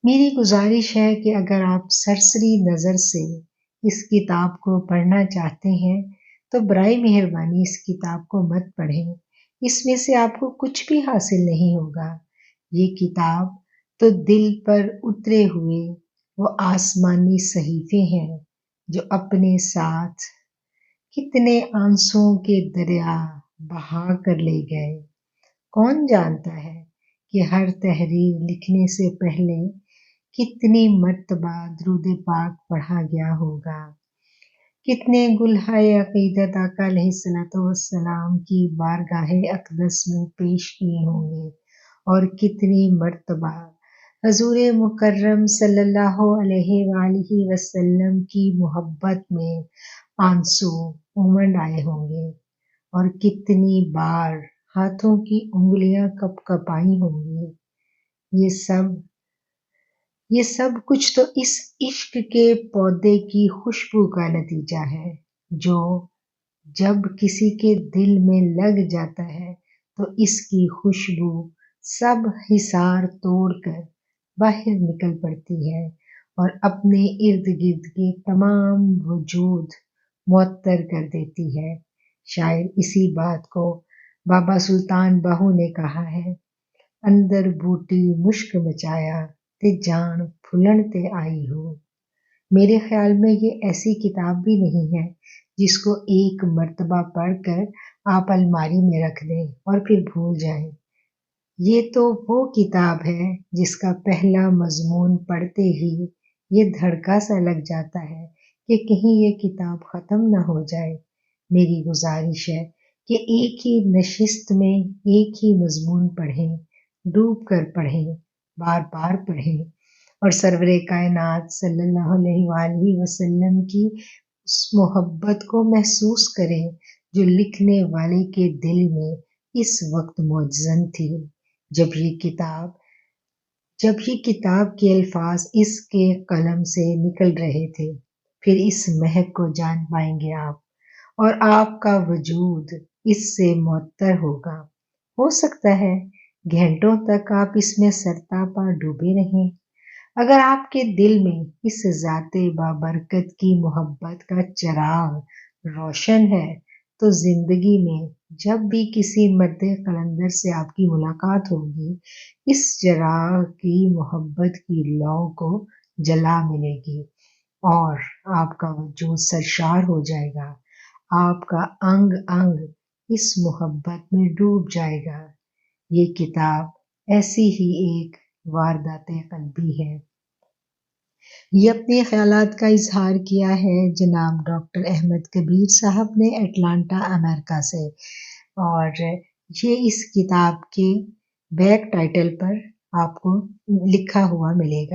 میری گزارش ہے کہ اگر آپ سرسری نظر سے اس کتاب کو پڑھنا چاہتے ہیں تو برائے مہربانی اس کتاب کو مت پڑھیں۔ اس میں سے آپ کو کچھ بھی حاصل نہیں ہوگا۔ یہ کتاب تو دل پر اترے ہوئے وہ آسمانی صحیفے ہیں جو اپنے ساتھ کتنے آنسوؤں کے دریا بہا کر لے گئے۔ کون جانتا ہے کہ ہر تحریر لکھنے سے پہلے کتنی مرتبہ درود پاک پڑھا گیا ہوگا، کتنے گلہائے عقیدت آقا علیہ الصلوۃ والسلام کی بارگاہ اقدس میں پیش کیے ہوں گے، اور کتنی مرتبہ حضور مکرم صلی اللہ علیہ وآلہ وسلم کی محبت میں آنسو امنڈ آئے ہوں گے، اور کتنی بار ہاتھوں کی انگلیاں کپ کپائی ہوں گی۔ یہ سب کچھ تو اس عشق کے پودے کی خوشبو کا نتیجہ ہے جو جب کسی کے دل میں لگ جاتا ہے تو اس کی خوشبو سب حصار توڑ کر باہر نکل پڑتی ہے اور اپنے ارد گرد کے تمام وجود معطر کر دیتی ہے۔ شاید اسی بات کو بابا سلطان باہو نے کہا ہے، اندر بوٹی مشک مچایا تے جان پھلن تے آئی ہو۔ میرے خیال میں یہ ایسی کتاب بھی نہیں ہے جس کو ایک مرتبہ پڑھ کر آپ الماری میں رکھ دیں اور پھر بھول جائیں۔ یہ تو وہ کتاب ہے جس کا پہلا مضمون پڑھتے ہی یہ دھڑکا سا لگ جاتا ہے کہ کہیں یہ کتاب ختم نہ ہو جائے۔ میری گزارش ہے کہ ایک ہی نشست میں ایک ہی مضمون پڑھیں، ڈوب کر پڑھیں، بار بار پڑھیں، اور سرور کائنات صلی اللہ علیہ وآلہ وسلم کی اس محبت کو محسوس کریں جو لکھنے والے کے دل میں اس وقت معجزن تھی جب یہ کتاب کے الفاظ اس کے قلم سے نکل رہے تھے۔ پھر اس مہک کو جان پائیں گے آپ، اور آپ کا وجود اس سے معطر ہوگا۔ ہو سکتا ہے گھنٹوں تک آپ اس میں سرتاپا ڈوبے رہیں۔ اگر آپ کے دل میں اس ذات بابرکت کی محبت کا چراغ روشن ہے تو زندگی میں جب بھی کسی مرد قلندر سے آپ کی ملاقات ہوگی، اس چراغ کی محبت کی لو کو جلا ملے گی اور آپ کا وجود سرشار ہو جائے گا، آپ کا انگ انگ اس محبت میں ڈوب جائے گا۔ یہ کتاب ایسی ہی ایک واردات قلبی ہے۔ یہ اپنے خیالات کا اظہار کیا ہے جناب ڈاکٹر احمد کبیر صاحب نے اٹلانٹا، امریکہ سے، اور یہ اس کتاب کے بیک ٹائٹل پر آپ کو لکھا ہوا ملے گا۔